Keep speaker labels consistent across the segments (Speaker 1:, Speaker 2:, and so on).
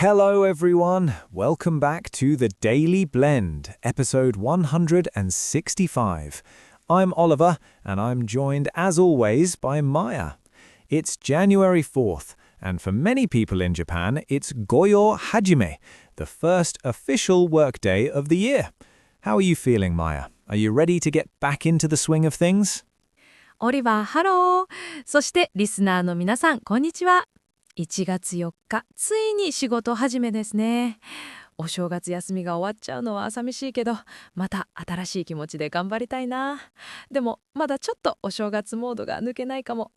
Speaker 1: Hello everyone, welcome back to the Daily Blend, episode 165. I'm Oliver, and I'm joined as always by Maya. It's January 4th, and for many people in Japan, it's Goyo Hajime, the first official workday of the year. How are you feeling, Maya? Are you ready to get back into the swing of things?
Speaker 2: オリバー、ハロー。そしてリスナーの皆さん、こんにちは。1月4日、ついに仕事始めですね。お正月休みが終わっちゃうのは寂しいけど、また新しい気持ちで頑張りたいな。でも、まだちょっとお正月モードが抜けないかも。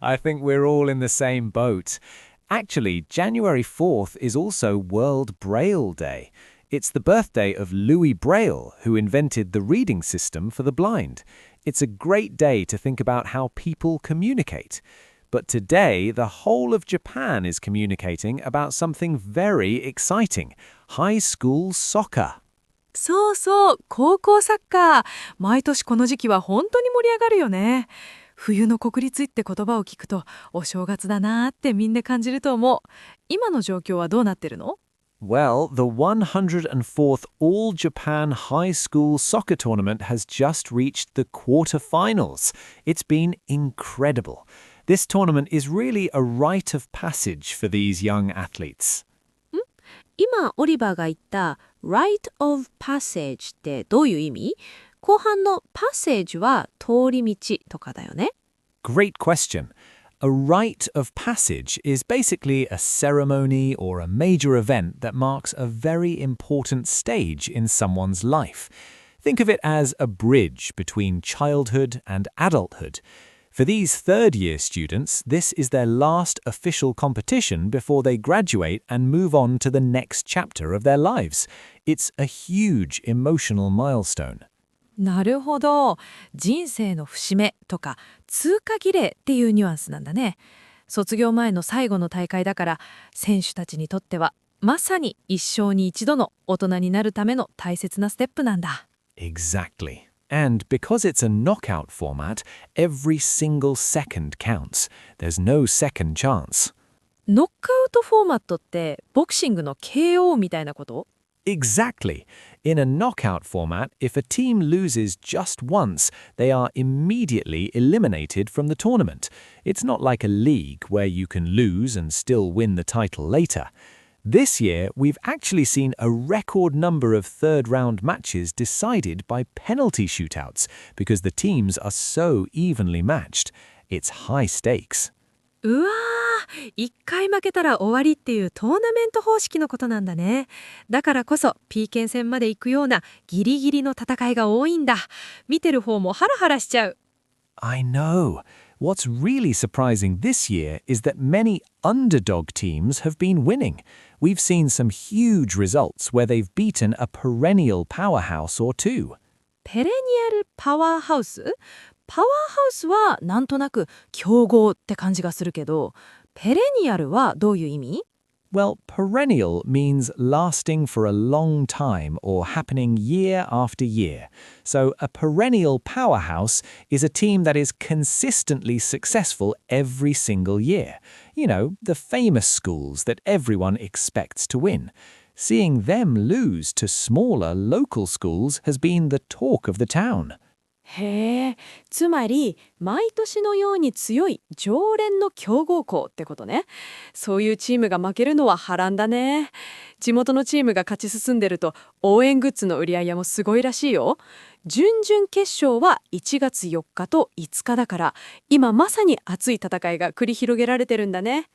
Speaker 1: I think we're all in the same boat. Actually, January 4th is also World Braille Day. It's the birthday of Louis Braille, who invented the reading system for the blind. It's a great day to think about how people communicate. But today, the whole of Japan is communicating about something very exciting: high school soccer.
Speaker 2: そうそう、高校サッカー。毎年この時期は本当に盛り上がるよね。冬の国立って言葉を聞くと、お正月だなーってみんな感じると思う。今の状況はどうなってるの
Speaker 1: Well, the 104th All Japan High School Soccer Tournament has just reached the quarterfinals. It's been incredible. This tournament is really a rite of passage for these young athletes.
Speaker 2: 今、オリバーが言った rite of passage ってどういう意味？後半の passage は通り道とかだよね。
Speaker 1: Great question. A rite of passage is basically a ceremony or a major event that marks a very important stage in someone's life. Think of it as a bridge between childhood and adulthood. For these third-year students, this is their last official competition before they graduate and move on to the next chapter of their lives. It's a huge emotional milestone.
Speaker 2: なるほど。人生の節目とか通過儀礼っていうニュアンスなんだね。卒業前の最後の大会だから、選手たちにとってはまさに一生に一度の大人になるための大切なステップなんだ。
Speaker 1: Exactly. And because it's a knockout format, every single second counts. There's no second chance.
Speaker 2: ノックアウトフォーマットってボクシングの KO みたいなこと？
Speaker 1: Exactly. In a knockout format, if a team loses just once, they are immediately eliminated from the tournament. It's not like a league where you can lose and still win the title later. This year, we've actually seen a record number of third-round matches decided by penalty shootouts because the teams are so evenly matched. It's high stakes.
Speaker 2: うわー、一回負けたら終わりっていうトーナメント方式のことなんだね。だからこそ PK 戦まで行くようなギリギリの戦いが多いんだ。見てる方もハラハラしちゃう。
Speaker 1: I know. What's really surprising this year is that many underdog teams have been winning. We've seen some huge results where they've beaten a perennial powerhouse or two.
Speaker 2: ペレニアルパワーハウス？パワーハウスはなんとなく強豪って感じがするけど、ペレニアルはどういう意味？
Speaker 1: Well, perennial means lasting for a long time or happening year after year. So a perennial powerhouse is a team that is consistently successful every single year. You know, the famous schools that everyone expects to win. Seeing them lose to smaller local schools has been the talk of the town.
Speaker 2: へえ、つまり毎年のように強い常連の強豪校ってことね。そういうチームが負けるのは波乱だね。地元のチームが勝ち進んでると応援グッズの売り上げもすごいらしいよ。準々決勝は1月4日と5日だから、今まさに熱い戦いが繰り広げられてるんだね。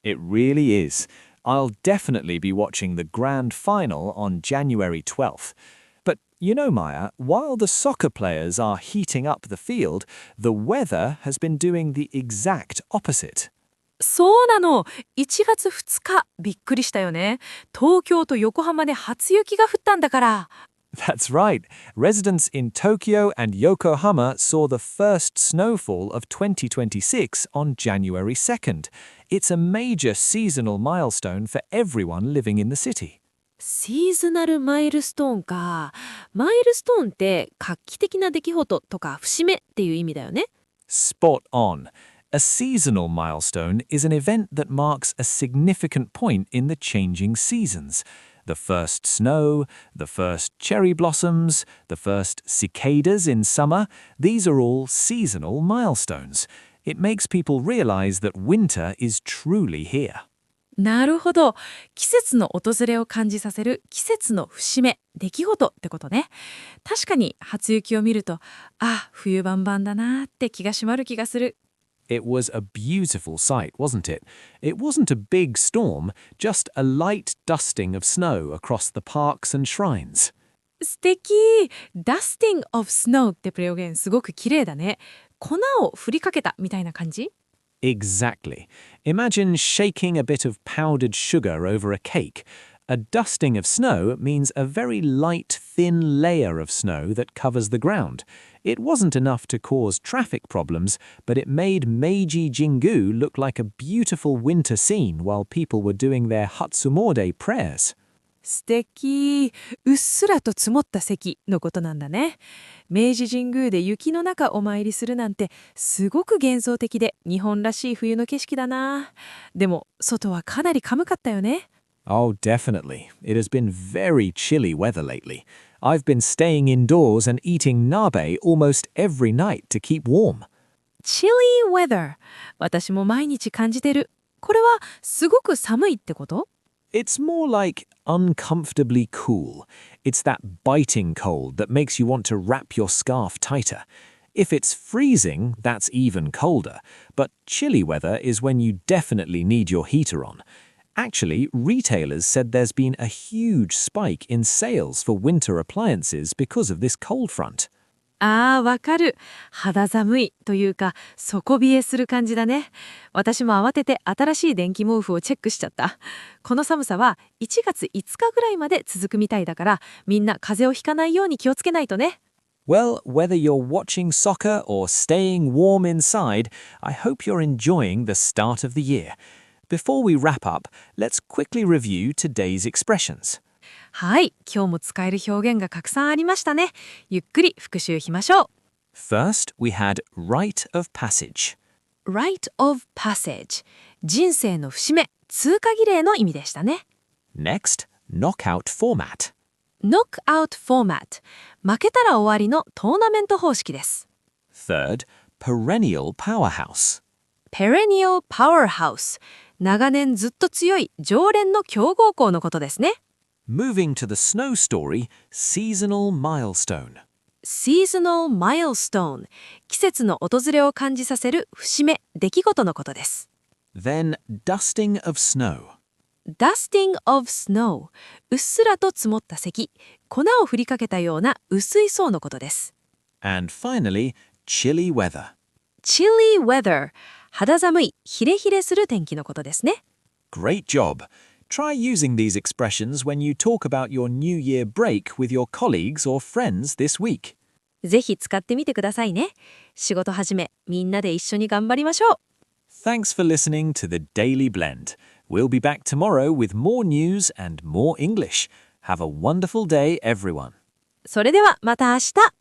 Speaker 1: It really is. I'll definitely be watching the grand final on January 12th. But you know, Maya, while the soccer players are heating up the field, the weather has been doing the exact opposite.
Speaker 2: そうなの。1月2日、びっくりしたよね。東京と横浜で初雪が降ったんだから。
Speaker 1: That's right. Residents in Tokyo and Yokohama saw the first snowfall of 2026 on January 2nd. It's a major seasonal milestone for everyone living in the city.
Speaker 2: シーズナルマイルストーンか。マイルストーンって画期的な出来事とか節目っていう意味だよね。
Speaker 1: Spot on. A seasonal milestone is an event that marks a significant point in the changing seasons. The first snow, the first cherry blossoms, the first cicadas in summer, these are all seasonal milestones. It makes people realize that winter is truly here.
Speaker 2: なるほど。季節の訪れを感じさせる季節の節目、出来事ってことね。確かに初雪を見ると、あ、冬バンバンだなって気が締まる気がする。
Speaker 1: It was a beautiful sight, wasn't it? It wasn't a big storm, just a light dusting of snow across the parks and shrines.
Speaker 2: 素敵 !Dusting of snow ってプレ表現すごく綺麗だね。粉を振りかけたみたいな感じ
Speaker 1: Exactly. Imagine shaking a bit of powdered sugar over a cake. A dusting of snow means a very light, thin layer of snow that covers the ground. It wasn't enough to cause traffic problems, but it made Meiji Jingu look like a beautiful winter scene while people were doing their Hatsumode prayers.
Speaker 2: 素敵うっすらと積もった雪のことなんだね。明治神宮で雪の中お参りするなんてすごく幻想的で日本らしい冬の景色だな。でも外はかなり寒かったよね。
Speaker 1: Oh, definitely. It has been very chilly weather lately. I've been staying indoors and eating nabe almost every night to keep warm.
Speaker 2: Chilly weather 私も毎日感じてる。これはすごく寒いってこと
Speaker 1: It's more like uncomfortably cool. It's that biting cold that makes you want to wrap your scarf tighter. If it's freezing, that's even colder. But chilly weather is when you definitely need your heater on. Actually, retailers said there's been a huge spike in sales for winter appliances because of this cold front.
Speaker 2: ああ、わかる。肌寒いというか、底冷えする感じだね。私も慌てて新しい電気毛布をチェックしちゃった。この寒さは1月5日ぐらいまで続くみたいだから、みんな風邪をひかないように気をつけないとね。
Speaker 1: Well, whether you're watching soccer or staying warm inside, I hope you're enjoying the start of the year. Before we wrap up, let's quickly review today's expressions.
Speaker 2: はい、今日も使える表現がたくさんありましたね。ゆっくり復習しましょう。
Speaker 1: First, we had rite of passage.
Speaker 2: rite of passage 人生の節目、通過儀礼の意味でしたね。
Speaker 1: Next, knockout format.
Speaker 2: knockout format 負けたら終わりのトーナメント方式です。
Speaker 1: Third, perennial powerhouse.
Speaker 2: perennial powerhouse 長年ずっと強い常連の強豪校のことですね。
Speaker 1: Moving to the snow story, seasonal milestone.
Speaker 2: seasonal milestone 季節の訪れを感じさせる節目、出来事のことです。
Speaker 1: Then, dusting of snow.
Speaker 2: dusting of snow うっすらと積もった積、粉を振りかけたような薄い層のことです。
Speaker 1: And finally, chilly weather.
Speaker 2: chilly weather 肌寒い、ヒレヒレする天気のことですね。
Speaker 1: Great job. Try using these expressions when you talk about your New Year break with your colleagues or friends this week.
Speaker 2: ぜひ使ってみてくださいね。仕事始め、みんなで一緒に頑張りましょう。
Speaker 1: Thanks for listening to the Daily Blend. We'll be back tomorrow with more news and more English. Have a wonderful day, everyone.
Speaker 2: それではまた明日。